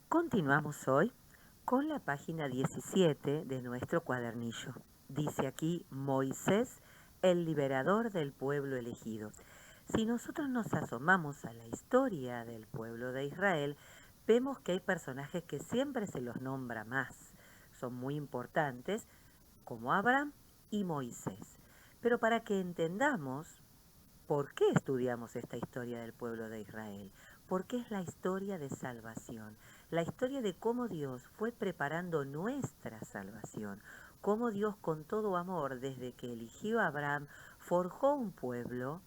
Continuamos hoy con la página 17 de nuestro cuadernillo. Dice aquí Moisés, el liberador del pueblo elegido. Si nosotros nos asomamos a la historia del pueblo de Israel, vemos que hay personajes que siempre se los nombra más. Son muy importantes, como Abraham y Moisés. Pero para que entendamos ¿por qué estudiamos esta historia del pueblo de Israel? Porque es la historia de salvación, la historia de cómo Dios fue preparando nuestra salvación, cómo Dios con todo amor, desde que eligió a Abraham, forjó un pueblo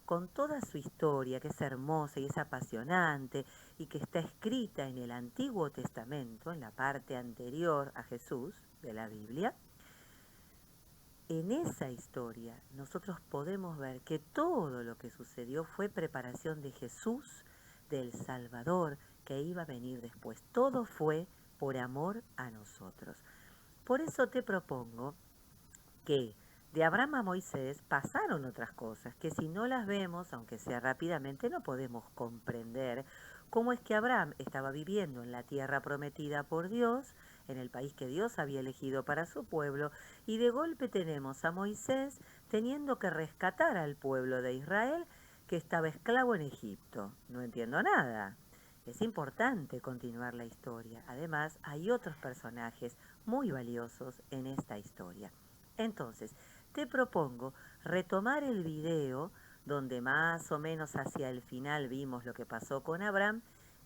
con toda su historia, que es hermosa y es apasionante, y que está escrita en el Antiguo Testamento, en la parte anterior a Jesús de la Biblia. En esa historia nosotros podemos ver que todo lo que sucedió fue preparación de Jesús, del Salvador, que iba a venir después. Todo fue por amor a nosotros. Por eso te propongo que de Abraham a Moisés pasaron otras cosas que si no las vemos, aunque sea rápidamente, no podemos comprender cómo es que Abraham estaba viviendo en la tierra prometida por Dios, en el país que Dios había elegido para su pueblo, y de golpe tenemos a Moisés teniendo que rescatar al pueblo de Israel que estaba esclavo en Egipto. No entiendo nada. Es importante continuar la historia. Además, hay otros personajes muy valiosos en esta historia. Entonces, te propongo retomar el video donde más o menos hacia el final vimos lo que pasó con Abraham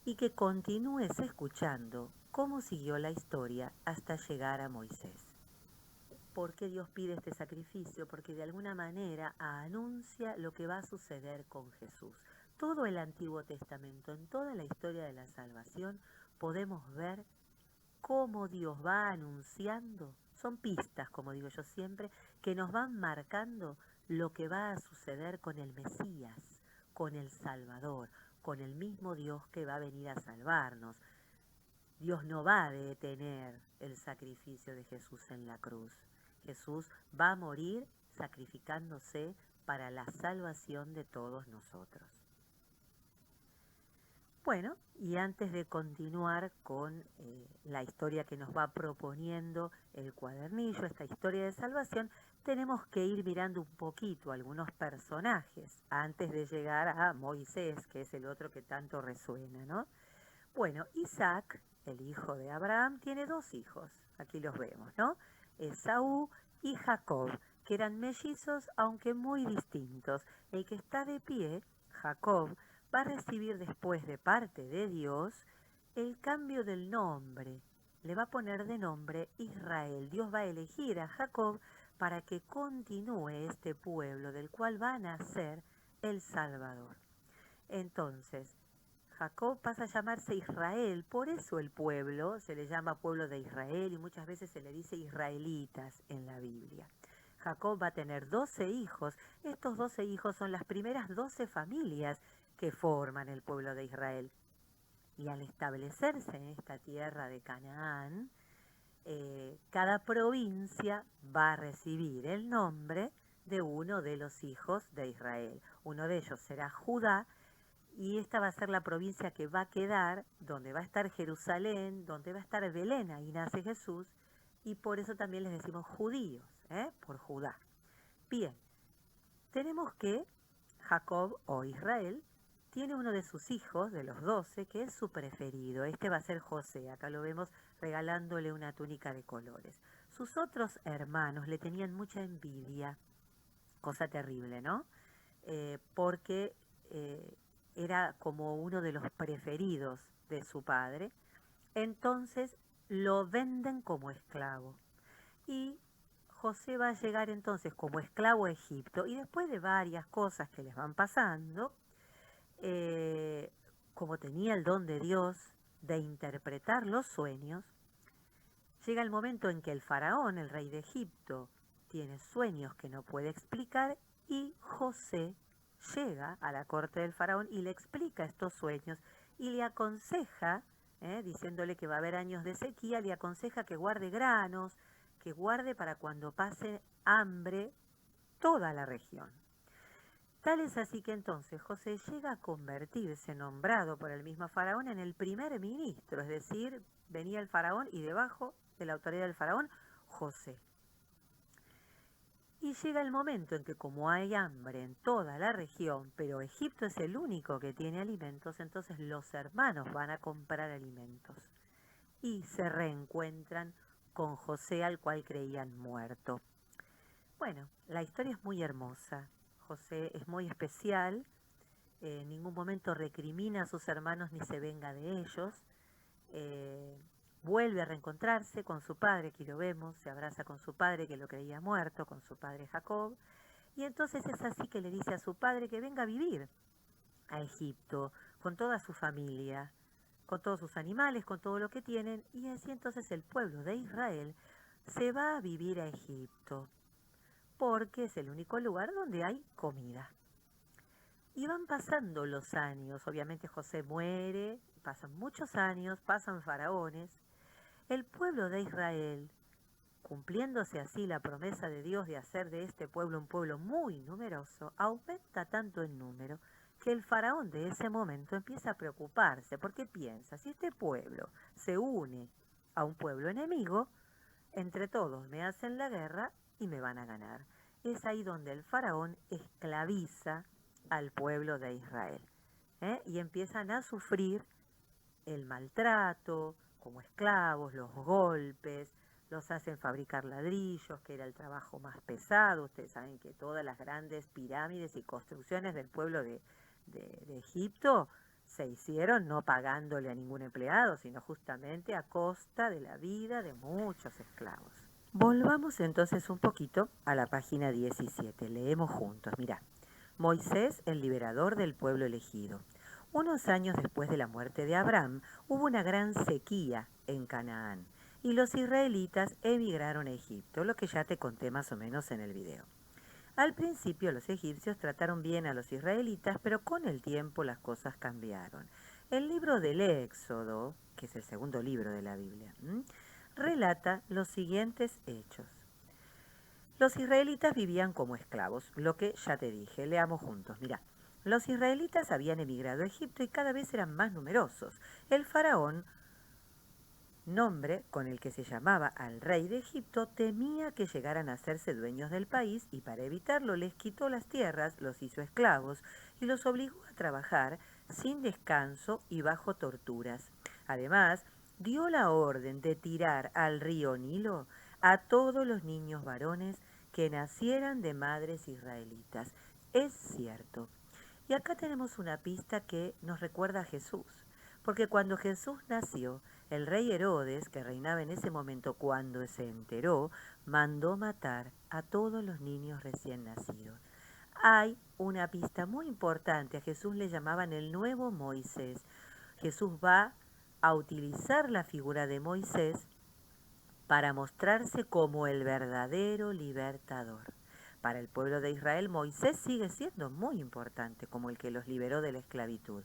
y que continúes escuchando cómo siguió la historia hasta llegar a Moisés. ¿Por qué Dios pide este sacrificio? Porque de alguna manera anuncia lo que va a suceder con Jesús. Todo el Antiguo Testamento, en toda la historia de la salvación, podemos ver cómo Dios va anunciando, son pistas, como digo yo siempre, que nos van marcando lo que va a suceder con el Mesías, con el Salvador, con el mismo Dios que va a venir a salvarnos. Dios no va a detener el sacrificio de Jesús en la cruz. Jesús va a morir sacrificándose para la salvación de todos nosotros. Bueno, y antes de continuar con la historia que nos va proponiendo el cuadernillo, esta historia de salvación, tenemos que ir mirando un poquito algunos personajes antes de llegar a Moisés, que es el otro que tanto resuena, ¿no? Bueno, Isaac, el hijo de Abraham, tiene dos hijos, aquí los vemos, ¿no? Esaú y Jacob, que eran mellizos aunque muy distintos. El que está de pie, Jacob, va a recibir después de parte de Dios el cambio del nombre. Le va a poner de nombre Israel. Dios va a elegir a Jacob para que continúe este pueblo del cual va a nacer el Salvador. Entonces, Jacob pasa a llamarse Israel, por eso el pueblo se le llama pueblo de Israel y muchas veces se le dice israelitas en la Biblia. Jacob va a tener 12 hijos. Estos 12 hijos son las primeras 12 familias que forman el pueblo de Israel. Y al establecerse en esta tierra de Canaán, cada provincia va a recibir el nombre de uno de los hijos de Israel. Uno de ellos será Judá, y esta va a ser la provincia que va a quedar, donde va a estar Jerusalén, donde va a estar Belén, ahí nace Jesús, y por eso también les decimos judíos, por Judá. Bien, tenemos que Jacob o Israel tiene uno de sus hijos, de los 12, que es su preferido. Este va a ser José, acá lo vemos regalándole una túnica de colores. Sus otros hermanos le tenían mucha envidia, cosa terrible, ¿no? Porque era como uno de los preferidos de su padre, entonces lo venden como esclavo. Y José va a llegar entonces como esclavo a Egipto y después de varias cosas que les van pasando, eh, como tenía el don de Dios de interpretar los sueños, llega el momento en que el faraón, el rey de Egipto, tiene sueños que no puede explicar y José llega a la corte del faraón y le explica estos sueños y le aconseja, diciéndole que va a haber años de sequía, le aconseja que guarde granos, que guarde para cuando pase hambre toda la región. Tal es así que entonces José llega a convertirse, nombrado por el mismo faraón, en el primer ministro, es decir, venía el faraón y debajo de la autoridad del faraón, José. Y llega el momento en que como hay hambre en toda la región, pero Egipto es el único que tiene alimentos, entonces los hermanos van a comprar alimentos y se reencuentran con José al cual creían muerto. Bueno, la historia es muy hermosa. José es muy especial, en ningún momento recrimina a sus hermanos ni se venga de ellos. Eh, Vuelve a reencontrarse con su padre, aquí lo vemos, se abraza con su padre que lo creía muerto, con su padre Jacob. Y entonces es así que le dice a su padre que venga a vivir a Egipto con toda su familia, con todos sus animales, con todo lo que tienen. Y así entonces el pueblo de Israel se va a vivir a Egipto, porque es el único lugar donde hay comida. Y van pasando los años, obviamente José muere, pasan muchos años, pasan faraones. El pueblo de Israel, cumpliéndose así la promesa de Dios de hacer de este pueblo un pueblo muy numeroso, aumenta tanto en número que el faraón de ese momento empieza a preocuparse, porque piensa, si este pueblo se une a un pueblo enemigo, entre todos me hacen la guerra y me van a ganar. Es ahí donde el faraón esclaviza al pueblo de Israel, y empiezan a sufrir el maltrato como esclavos, los golpes, los hacen fabricar ladrillos, que era el trabajo más pesado. Ustedes saben que todas las grandes pirámides y construcciones del pueblo de Egipto se hicieron no pagándole a ningún empleado, sino justamente a costa de la vida de muchos esclavos. Volvamos entonces un poquito a la página 17. Leemos juntos. Mirá, Moisés, el liberador del pueblo elegido. Unos años después de la muerte de Abraham, hubo una gran sequía en Canaán y los israelitas emigraron a Egipto, lo que ya te conté más o menos en el video. Al principio los egipcios trataron bien a los israelitas, pero con el tiempo las cosas cambiaron. El libro del Éxodo, que es el segundo libro de la Biblia, relata los siguientes hechos. Los israelitas vivían como esclavos, lo que ya te dije. Leamos juntos. Mirá, los israelitas habían emigrado a Egipto y cada vez eran más numerosos. El faraón, nombre con el que se llamaba al rey de Egipto, temía que llegaran a hacerse dueños del país y para evitarlo les quitó las tierras, los hizo esclavos y los obligó a trabajar sin descanso y bajo torturas. Además, dio la orden de tirar al río Nilo a todos los niños varones que nacieran de madres israelitas. Es cierto. Y acá tenemos una pista que nos recuerda a Jesús, porque cuando Jesús nació, el rey Herodes, que reinaba en ese momento cuando se enteró, mandó matar a todos los niños recién nacidos. Hay una pista muy importante, a Jesús le llamaban el nuevo Moisés. Jesús va a utilizar la figura de Moisés para mostrarse como el verdadero libertador. Para el pueblo de Israel, Moisés sigue siendo muy importante como el que los liberó de la esclavitud.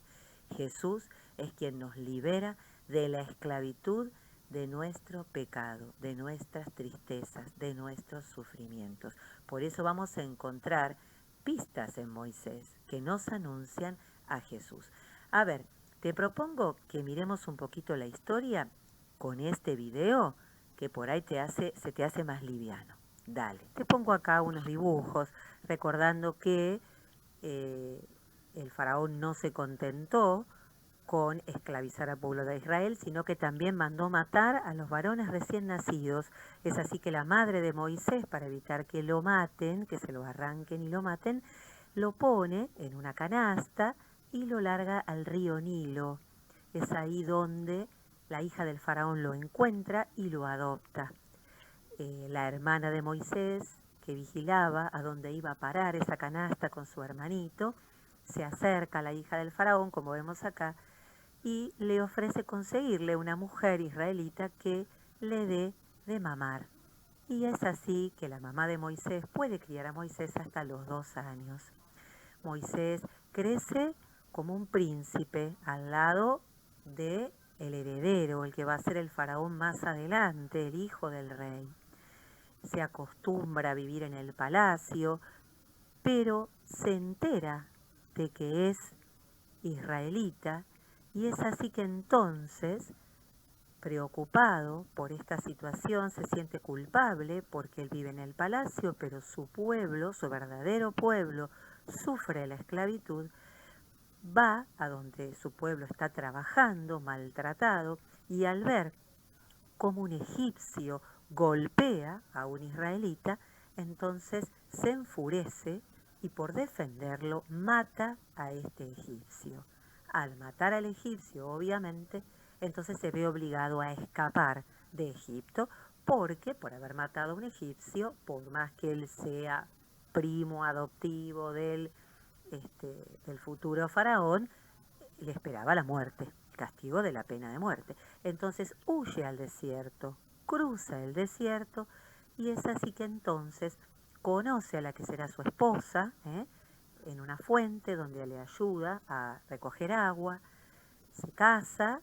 Jesús es quien nos libera de la esclavitud de nuestro pecado, de nuestras tristezas, de nuestros sufrimientos. Por eso vamos a encontrar pistas en Moisés que nos anuncian a Jesús. A ver, te propongo que miremos un poquito la historia con este video que por ahí se te hace más liviano. Dale, te pongo acá unos dibujos recordando que el faraón no se contentó con esclavizar al pueblo de Israel, sino que también mandó matar a los varones recién nacidos. Es así que la madre de Moisés, para evitar que lo maten, que se lo arranquen y lo maten, lo pone en una canasta y lo larga al río Nilo. Es ahí donde la hija del faraón lo encuentra y lo adopta. La hermana de Moisés, que vigilaba a dónde iba a parar esa canasta con su hermanito, se acerca a la hija del faraón, como vemos acá, y le ofrece conseguirle una mujer israelita que le dé de mamar. Y es así que la mamá de Moisés puede criar a Moisés hasta los 2 años. Moisés crece como un príncipe al lado de el heredero, el que va a ser el faraón más adelante, el hijo del rey. Se acostumbra a vivir en el palacio, pero se entera de que es israelita y es así que entonces, preocupado por esta situación, se siente culpable porque él vive en el palacio, pero su pueblo, su verdadero pueblo, sufre la esclavitud, va a donde su pueblo está trabajando, maltratado, y al ver cómo un egipcio golpea a un israelita, entonces se enfurece y por defenderlo mata a este egipcio. Al matar al egipcio, obviamente, entonces se ve obligado a escapar de Egipto porque por haber matado a un egipcio, por más que él sea primo adoptivo del futuro faraón, le esperaba la muerte, el castigo de la pena de muerte. Entonces huye al desierto, cruza el desierto y es así que entonces conoce a la que será su esposa, en una fuente donde le ayuda a recoger agua, se casa,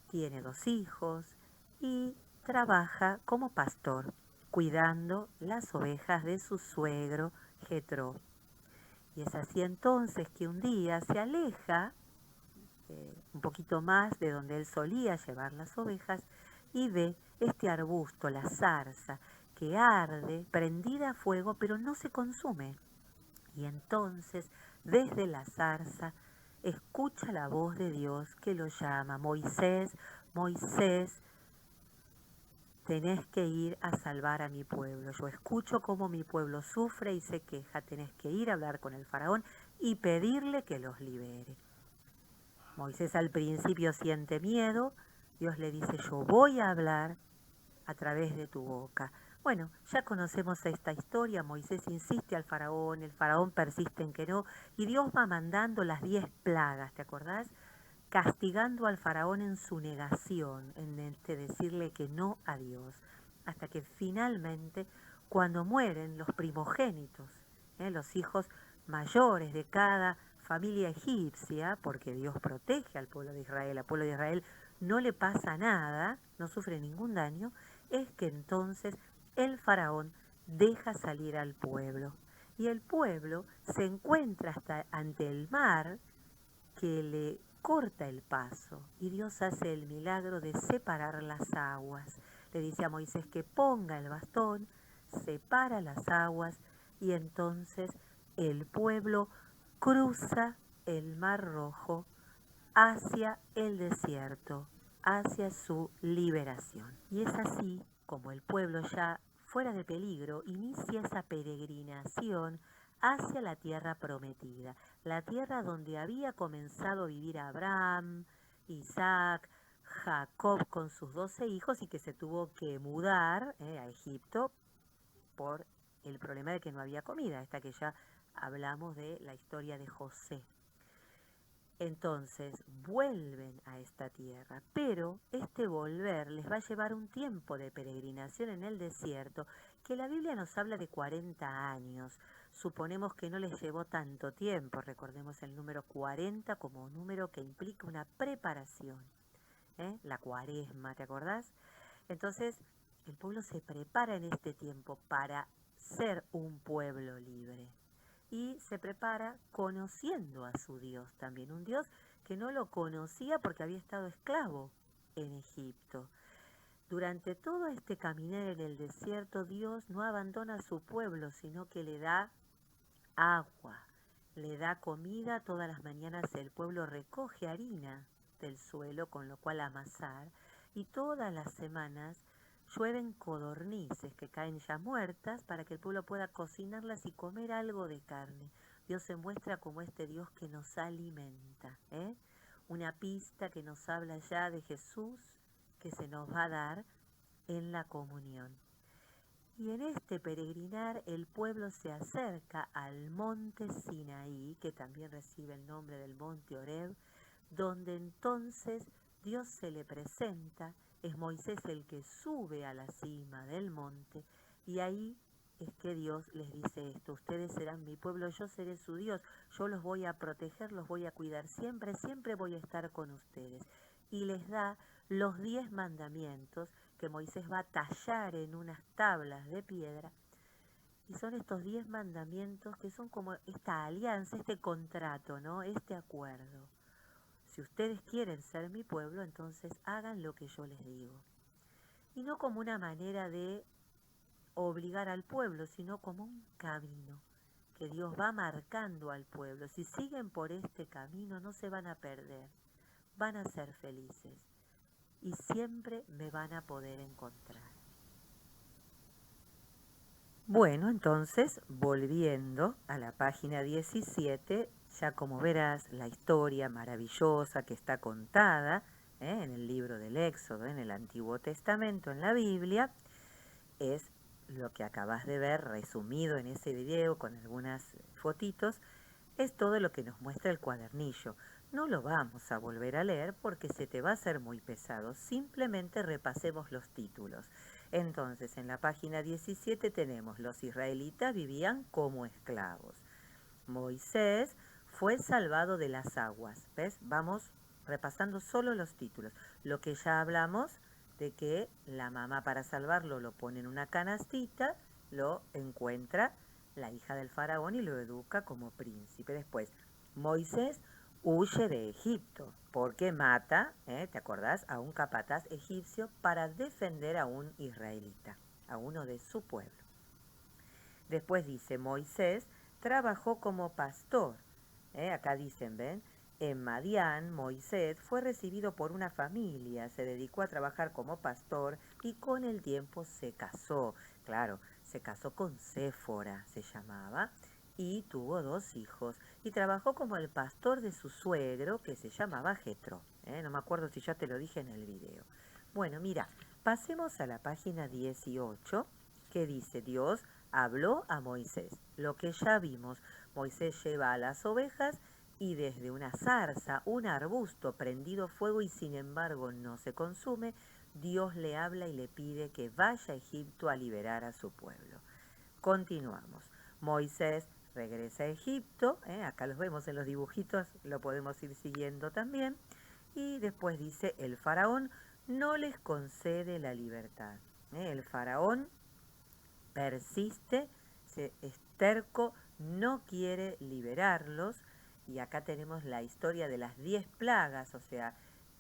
tiene 2 hijos y trabaja como pastor, cuidando las ovejas de su suegro Jetro. Y es así entonces que un día se aleja un poquito más de donde él solía llevar las ovejas y ve este arbusto, la zarza, que arde, prendida a fuego, pero no se consume. Y entonces, desde la zarza, escucha la voz de Dios que lo llama: Moisés, Moisés, tenés que ir a salvar a mi pueblo. Yo escucho cómo mi pueblo sufre y se queja. Tenés que ir a hablar con el faraón y pedirle que los libere. Moisés al principio siente miedo, Dios le dice: yo voy a hablar a través de tu boca. Bueno, ya conocemos esta historia. Moisés insiste al faraón, el faraón persiste en que no, y Dios va mandando las 10 plagas, ¿te acordás? Castigando al faraón en su negación, en decirle que no a Dios, hasta que finalmente, cuando mueren los primogénitos, los hijos mayores de cada familia egipcia, porque Dios protege al pueblo de Israel no le pasa nada, no sufre ningún daño, es que entonces el faraón deja salir al pueblo. Y el pueblo se encuentra hasta ante el mar, que le corta el paso, y Dios hace el milagro de separar las aguas. Le dice a Moisés que ponga el bastón, separa las aguas, y entonces el pueblo cruza el Mar Rojo hacia el desierto, hacia su liberación. Y es así como el pueblo, ya fuera de peligro, inicia esa peregrinación hacia la tierra prometida, la tierra donde había comenzado a vivir Abraham, Isaac, Jacob con sus 12 hijos y que se tuvo que mudar a Egipto por el problema de que no había comida, esta que ya hablamos de la historia de José. Entonces vuelven a esta tierra, pero este volver les va a llevar un tiempo de peregrinación en el desierto, que la Biblia nos habla de 40 años. Suponemos que no les llevó tanto tiempo, recordemos el número 40 como un número que implica una preparación, la cuaresma, ¿te acordás? Entonces el pueblo se prepara en este tiempo para ser un pueblo libre. Y se prepara conociendo a su Dios también, un Dios que no lo conocía porque había estado esclavo en Egipto. Durante todo este caminar en el desierto, Dios no abandona a su pueblo, sino que le da agua, le da comida. Todas las mañanas el pueblo recoge harina del suelo, con lo cual amasar, y todas las semanas llueven codornices que caen ya muertas para que el pueblo pueda cocinarlas y comer algo de carne. Dios se muestra como este Dios que nos alimenta, una pista que nos habla ya de Jesús que se nos va a dar en la comunión. Y en este peregrinar el pueblo se acerca al monte Sinaí, que también recibe el nombre del monte Horeb, donde entonces Dios se le presenta. Es Moisés el que sube a la cima del monte, y ahí es que Dios les dice esto: ustedes serán mi pueblo, yo seré su Dios, yo los voy a proteger, los voy a cuidar siempre, siempre voy a estar con ustedes. Y les da los 10 mandamientos que Moisés va a tallar en unas tablas de piedra, Y son estos 10 mandamientos que son como esta alianza, este contrato, ¿no? Este acuerdo. Si ustedes quieren ser mi pueblo, entonces hagan lo que yo les digo. Y no como una manera de obligar al pueblo, sino como un camino que Dios va marcando al pueblo. Si siguen por este camino, no se van a perder, van a ser felices y siempre me van a poder encontrar. Bueno, entonces, volviendo a la página 17, ya como verás la historia maravillosa que está contada en el libro del Éxodo, en el Antiguo Testamento, en la Biblia, es lo que acabas de ver resumido en ese video con algunas fotitos, es todo lo que nos muestra el cuadernillo. No lo vamos a volver a leer porque se te va a hacer muy pesado. Simplemente repasemos los títulos. Entonces, en la página 17 tenemos: los israelitas vivían como esclavos. Moisés fue salvado de las aguas. ¿Ves? Vamos repasando solo los títulos. Lo que ya hablamos de que la mamá, para salvarlo, lo pone en una canastita, lo encuentra la hija del faraón y lo educa como príncipe. Después, Moisés huye de Egipto porque mata, ¿te acordás?, a un capataz egipcio para defender a un israelita, a uno de su pueblo. Después dice: Moisés trabajó como pastor. Acá dicen, ¿ven? En Madián, Moisés fue recibido por una familia, se dedicó a trabajar como pastor y con el tiempo se casó. Claro, se casó con Séfora, se llamaba, y tuvo 2 hijos. Y trabajó como el pastor de su suegro, que se llamaba Jetro. No me acuerdo si ya te lo dije en el video. Bueno, mira, pasemos a la página 18, que dice: Dios habló a Moisés. Lo que ya vimos: Moisés lleva a las ovejas y desde una zarza, un arbusto prendido fuego y sin embargo no se consume, Dios le habla y le pide que vaya a Egipto a liberar a su pueblo. Continuamos. Moisés regresa a Egipto, acá los vemos en los dibujitos, lo podemos ir siguiendo también, y después dice: el faraón no les concede la libertad. El faraón persiste, es terco, no quiere liberarlos. Y acá tenemos la historia de las 10 plagas, o sea,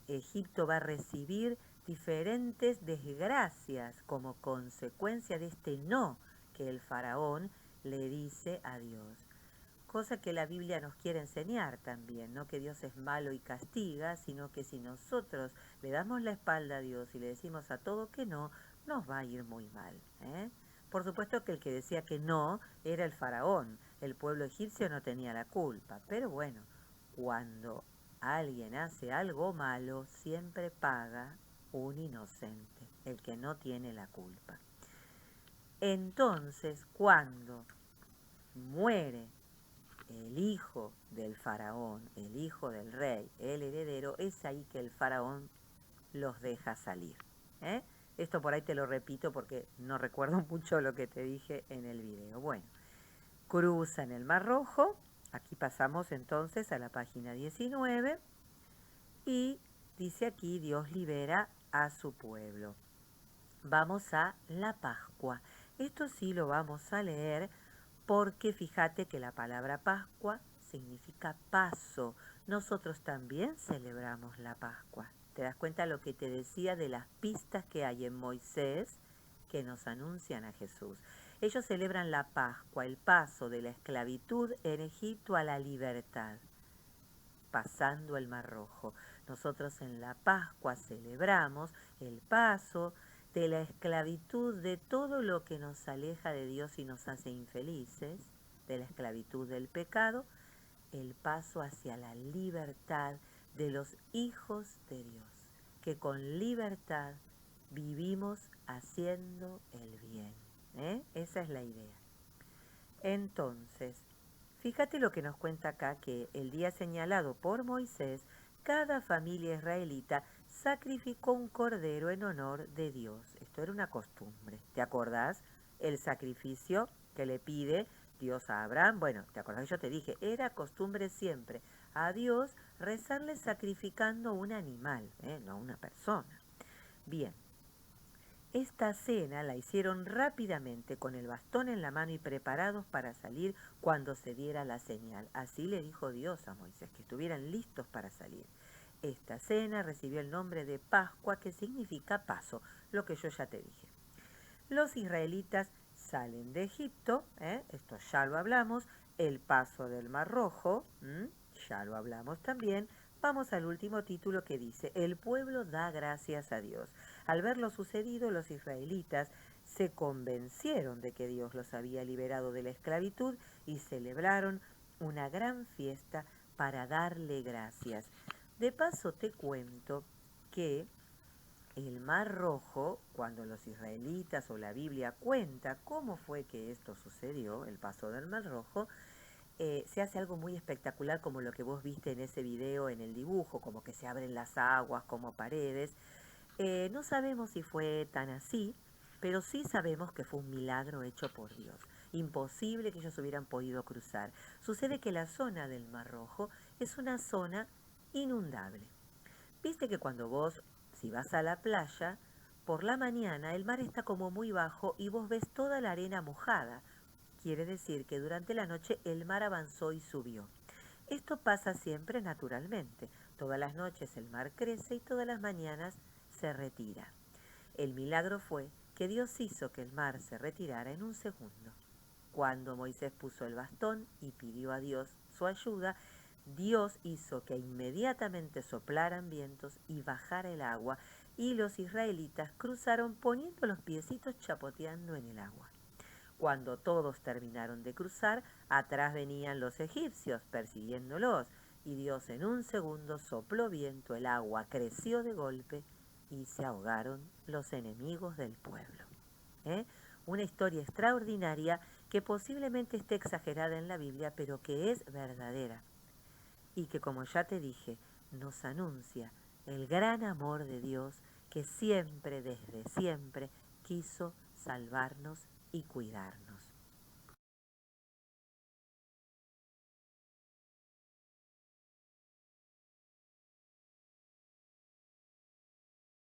Egipto va a recibir diferentes desgracias como consecuencia de este no que el faraón le dice a Dios. Cosa que la Biblia nos quiere enseñar también, no que Dios es malo y castiga, sino que si nosotros le damos la espalda a Dios y le decimos a todo que no, nos va a ir muy mal. Por supuesto que el que decía que no era el faraón, el pueblo egipcio no tenía la culpa, pero bueno, cuando alguien hace algo malo, siempre paga un inocente, el que no tiene la culpa. Entonces, cuando muere el hijo del faraón, el hijo del rey, el heredero, es ahí que el faraón los deja salir. Esto por ahí te lo repito porque no recuerdo mucho lo que te dije en el video. Bueno, cruzan el Mar Rojo. Aquí pasamos entonces a la página 19 y dice aquí: Dios libera a su pueblo. Vamos a la Pascua. Esto sí lo vamos a leer porque fíjate que la palabra Pascua significa paso. Nosotros también celebramos la Pascua. ¿Te das cuenta lo que te decía de las pistas que hay en Moisés que nos anuncian a Jesús? Ellos celebran la Pascua, el paso de la esclavitud en Egipto a la libertad, pasando el Mar Rojo. Nosotros en la Pascua celebramos el paso de la esclavitud de todo lo que nos aleja de Dios y nos hace infelices, de la esclavitud del pecado, el paso hacia la libertad de los hijos de Dios, que con libertad vivimos haciendo el bien. Esa es la idea. Entonces, fíjate lo que nos cuenta acá, que el día señalado por Moisés, cada familia israelita sacrificó un cordero en honor de Dios. Esto era una costumbre. ¿Te acordás? El sacrificio que le pide Dios a Abraham. Bueno, ¿te acordás que yo te dije? Era costumbre siempre a Dios rezarle sacrificando un animal, no una persona. Bien. Esta cena la hicieron rápidamente con el bastón en la mano y preparados para salir cuando se diera la señal. Así le dijo Dios a Moisés, que estuvieran listos para salir. Esta cena recibió el nombre de Pascua, que significa paso, lo que yo ya te dije. Los israelitas salen de Egipto, esto ya lo hablamos, el paso del Mar Rojo, ya lo hablamos también. Vamos al último título que dice, el pueblo da gracias a Dios. Al ver lo sucedido, los israelitas se convencieron de que Dios los había liberado de la esclavitud y celebraron una gran fiesta para darle gracias. De paso te cuento que el Mar Rojo, cuando los israelitas o la Biblia cuenta cómo fue que esto sucedió, el paso del Mar Rojo, se hace algo muy espectacular como lo que vos viste en ese video, en el dibujo, como que se abren las aguas como paredes. No sabemos si fue tan así, pero sí sabemos que fue un milagro hecho por Dios. Imposible que ellos hubieran podido cruzar. Sucede que la zona del Mar Rojo es una zona inundable. Viste que cuando vos, si vas a la playa, por la mañana el mar está como muy bajo y vos ves toda la arena mojada. Quiere decir que durante la noche el mar avanzó y subió. Esto pasa siempre naturalmente. Todas las noches el mar crece y todas las mañanas se retira. El milagro fue que Dios hizo que el mar se retirara en un segundo. Cuando Moisés puso el bastón y pidió a Dios su ayuda, Dios hizo que inmediatamente soplaran vientos y bajara el agua, y los israelitas cruzaron poniendo los piecitos chapoteando en el agua. Cuando todos terminaron de cruzar, atrás venían los egipcios persiguiéndolos, y Dios en un segundo sopló viento, el agua creció de golpe y se ahogaron los enemigos del pueblo. ¿Eh? Una historia extraordinaria que posiblemente esté exagerada en la Biblia, pero que es verdadera y que, como ya te dije, nos anuncia el gran amor de Dios que siempre, desde siempre, quiso salvarnos y cuidarnos.